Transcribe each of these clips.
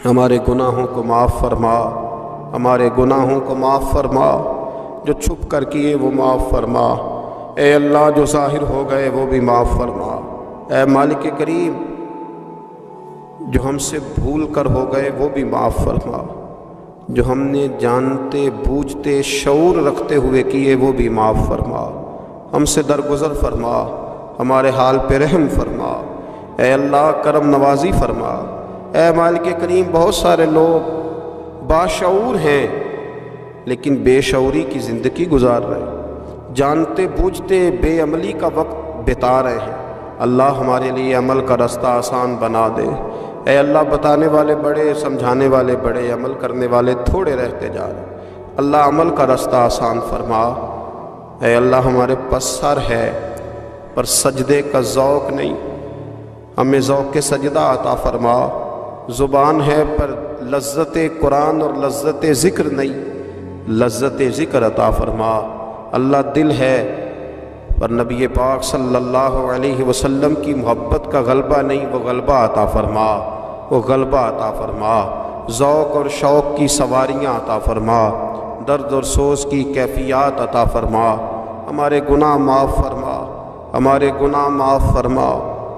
ہمارے گناہوں کو معاف فرما، ہمارے گناہوں کو معاف فرما، جو چھپ کر کیے وہ معاف فرما، اے اللہ جو ظاہر ہو گئے وہ بھی معاف فرما، اے مالک کریم جو ہم سے بھول کر ہو گئے وہ بھی معاف فرما، جو ہم نے جانتے بوجھتے شعور رکھتے ہوئے کیے وہ بھی معاف فرما، ہم سے درگزر فرما، ہمارے حال پہ رحم فرما، اے اللہ کرم نوازی فرما۔ اے مالک کریم بہت سارے لوگ باشعور ہیں لیکن بے شعوری کی زندگی گزار رہے ہیں، جانتے بوجھتے بے عملی کا وقت بتا رہے ہیں۔ اللہ ہمارے لیے عمل کا رستہ آسان بنا دے۔ اے اللہ بتانے والے بڑے، سمجھانے والے بڑے، عمل کرنے والے تھوڑے رہتے جا رہے ہیں۔ اللہ عمل کا رستہ آسان فرما۔ اے اللہ ہمارے پاس سر ہے پر سجدے کا ذوق نہیں، ہمیں ذوق سجدہ عطا فرما۔ زبان ہے پر لذت قرآن اور لذت ذکر نہیں، لذت ذکر عطا فرما۔ اللہ دل ہے پر نبی پاک صلی اللہ علیہ وسلم کی محبت کا غلبہ نہیں، وہ غلبہ عطا فرما، وہ غلبہ عطا فرما۔ ذوق اور شوق کی سواریاں عطا فرما، درد اور سوز کی کیفیات عطا فرما۔ ہمارے گناہ معاف فرما، ہمارے گناہ معاف فرما،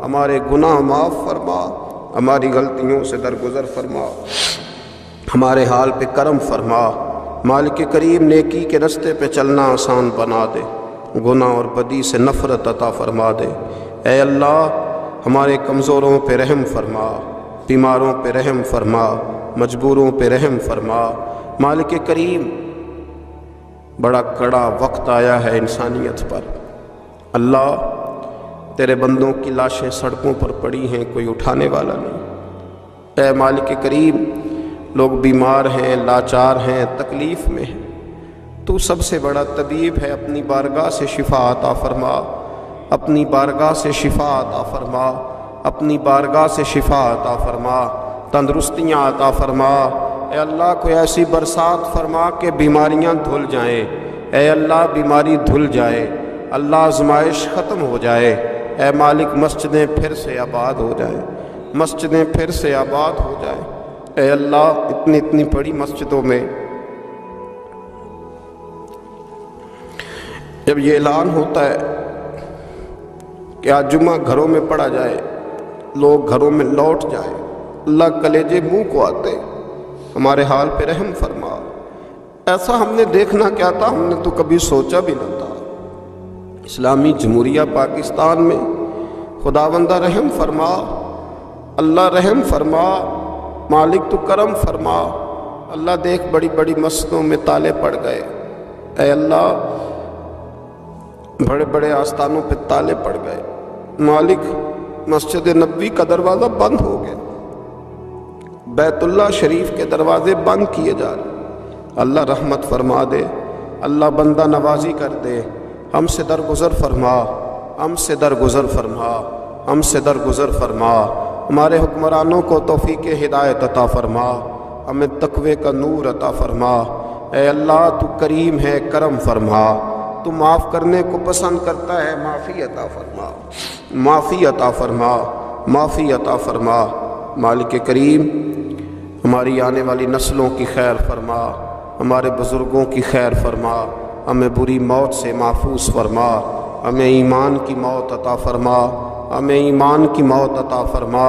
ہمارے گناہ معاف فرما، ہماری غلطیوں سے درگزر فرما، ہمارے حال پہ کرم فرما۔ مالک کریم نیکی کے رستے پہ چلنا آسان بنا دے، گناہ اور بدی سے نفرت عطا فرما دے۔ اے اللہ ہمارے کمزوروں پہ رحم فرما، بیماروں پہ رحم فرما، مجبوروں پہ رحم فرما۔ مالک کریم بڑا کڑا وقت آیا ہے انسانیت پر، اللہ تیرے بندوں کی لاشیں سڑکوں پر پڑی ہیں، کوئی اٹھانے والا نہیں۔ اے مالک کریم لوگ بیمار ہیں، لاچار ہیں، تکلیف میں ہیں، تو سب سے بڑا طبیب ہے، اپنی بارگاہ سے شفا عطا فرما، اپنی بارگاہ سے شفا عطا فرما، اپنی بارگاہ سے شفا عطا فرما، تندرستیاں عطا فرما۔ اے اللہ کوئی ایسی برسات فرما کہ بیماریاں دھل جائیں، اے اللہ بیماری دھل جائے، اللہ آزمائش ختم ہو جائے۔ اے مالک مسجدیں پھر سے آباد ہو جائیں، مسجدیں پھر سے آباد ہو جائیں۔ اے اللہ اتنی بڑی مسجدوں میں جب یہ اعلان ہوتا ہے کہ آج جمعہ گھروں میں پڑھا جائے، لوگ گھروں میں لوٹ جائیں، اللہ کلیجے منہ کو آتے، ہمارے حال پہ رحم فرما۔ ایسا ہم نے دیکھنا کیا تھا، ہم نے تو کبھی سوچا بھی نہ تھا۔ اسلامی جمہوریہ پاکستان میں خداوندہ رحم فرما، اللہ رحم فرما، مالک تو کرم فرما۔ اللہ دیکھ بڑی بڑی مسجدوں میں تالے پڑ گئے، اے اللہ بڑے بڑے آستانوں پہ تالے پڑ گئے، مالک مسجد نبوی کا دروازہ بند ہو گیا، بیت اللہ شریف کے دروازے بند کیے جا رہے۔ اللہ رحمت فرما دے، اللہ بندہ نوازی کر دے، ہم سے درگزر فرما، ہم سے درگزر فرما، ہم سے درگزر فرما۔ ہمارے حکمرانوں کو توفیق ہدایت عطا فرما، ہمیں تقوی کا نور عطا فرما۔ اے اللہ تو کریم ہے، کرم فرما، تو معاف کرنے کو پسند کرتا ہے، معافی عطا فرما، معافی عطا فرما، معافی عطا فرما۔ مالک کریم ہماری آنے والی نسلوں کی خیر فرما، ہمارے بزرگوں کی خیر فرما، ہمیں بری موت سے محفوظ فرما، ہمیں ایمان کی موت عطا فرما، ہمیں ایمان کی موت عطا فرما،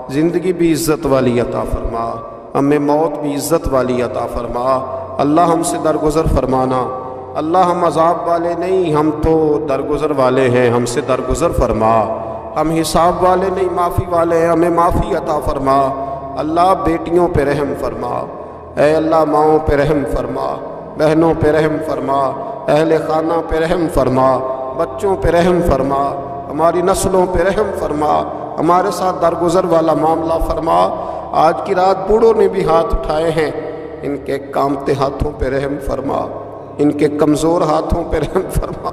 زندگی بھی عزت والی عطا فرما، ہمیں موت بھی عزت والی عطا فرما۔ اللہ ہم سے درگزر فرمانا، اللہ ہم عذاب والے نہیں، ہم تو درگزر والے ہیں، ہم سے درگزر فرما۔ ہم حساب والے نہیں، معافی والے ہیں، ہمیں معافی عطا فرما۔ اللہ بیٹیوں پہ رحم فرما، اے اللہ ماؤں پہ رحم فرما، بہنوں پہ رحم فرما، اہل خانہ پہ رحم فرما، بچوں پہ رحم فرما، ہماری نسلوں پہ رحم فرما، ہمارے ساتھ درگزر والا معاملہ فرما۔ آج کی رات بوڑھوں نے بھی ہاتھ اٹھائے ہیں، ان کے کامتے ہاتھوں پہ رحم فرما، ان کے کمزور ہاتھوں پہ رحم فرما۔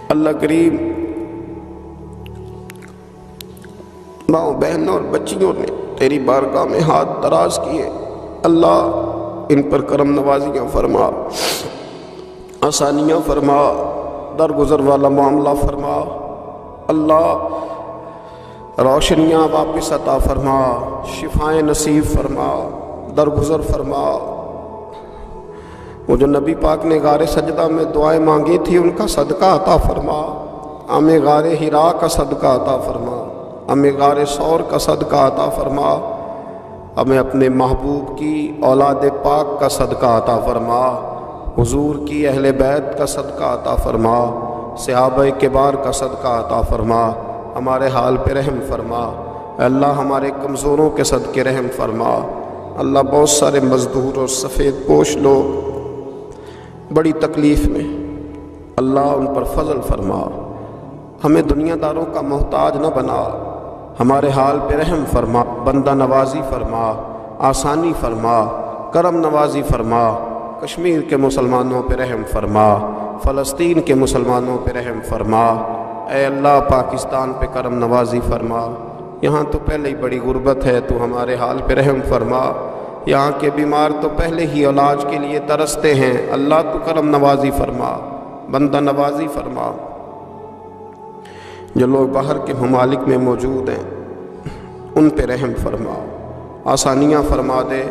اللہ کریم ماؤں بہنوں اور بچیوں نے تیری بارگاہ میں ہاتھ دراز کیے، اللہ ان پر کرم نوازیاں فرما، آسانیاں فرما، درگزر والا معاملہ فرما۔ اللہ روشنیاں واپس عطا فرما، شفائیں نصیب فرما، درگزر فرما۔ وہ جو نبی پاک نے غار سجدہ میں دعائیں مانگی تھی ان کا صدقہ عطا فرما، ہمیں غار حرا کا صدقہ عطا فرما، ہمیں غار ثور کا صدقہ عطا فرما، ہمیں اپنے محبوب کی اولاد پاک کا صدقہ عطا فرما، حضور کی اہل بیت کا صدقہ عطا فرما، صحابہ کبار کا صدقہ عطا فرما، ہمارے حال پہ رحم فرما۔ اے اللہ ہمارے کمزوروں کے صدقے رحم فرما۔ اللہ بہت سارے مزدور اور سفید پوش لوگ بڑی تکلیف میں، اللہ ان پر فضل فرما، ہمیں دنیا داروں کا محتاج نہ بنا، ہمارے حال پہ رحم فرما، بندہ نوازی فرما، آسانی فرما، کرم نوازی فرما، کشمیر کے مسلمانوں پہ رحم فرما، فلسطین کے مسلمانوں پہ رحم فرما۔ اے اللہ پاکستان پہ کرم نوازی فرما، یہاں تو پہلے ہی بڑی غربت ہے، تو ہمارے حال پہ رحم فرما، یہاں کے بیمار تو پہلے ہی علاج کے لیے ترستے ہیں، اللہ تو کرم نوازی فرما، بندہ نوازی فرما۔ جو لوگ باہر کے ممالک میں موجود ہیں ان پہ رحم فرما، آسانیاں فرما دے،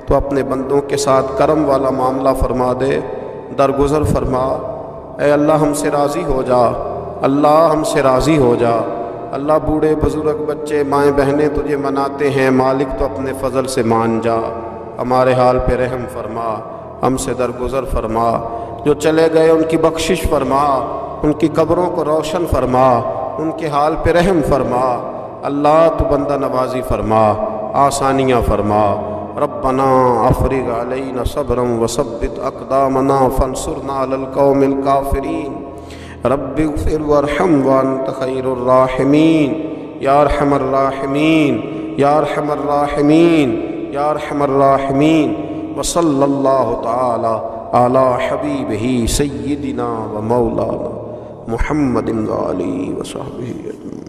تو اپنے بندوں کے ساتھ کرم والا معاملہ فرما دے، درگزر فرما۔ اے اللہ ہم سے راضی ہو جا، اللہ ہم سے راضی ہو جا۔ اللہ بوڑھے بزرگ بچے مائیں بہنیں تجھے مناتے ہیں، مالک تو اپنے فضل سے مان جا، ہمارے حال پہ رحم فرما، ہم سے درگزر فرما۔ جو چلے گئے ان کی بخشش فرما، ان کی قبروں کو روشن فرما، ان کے حال پہ رحم فرما۔ اللہ تو بندہ نوازی فرما، آسانیاں فرما۔ ربنا افرغ علینا صبرا وثبت اقدامنا فانصرنا علی القوم الکافرین۔ رب اغفر وارحم وانت خیر الراحمین، یا ارحم الراحمین، یا ارحم الراحمین، یا ارحم الراحمین۔ وصلی اللہ تعالی علی حبیبہ سیدنا و مولانا محمد وآلہ وصحبہ اجمعین۔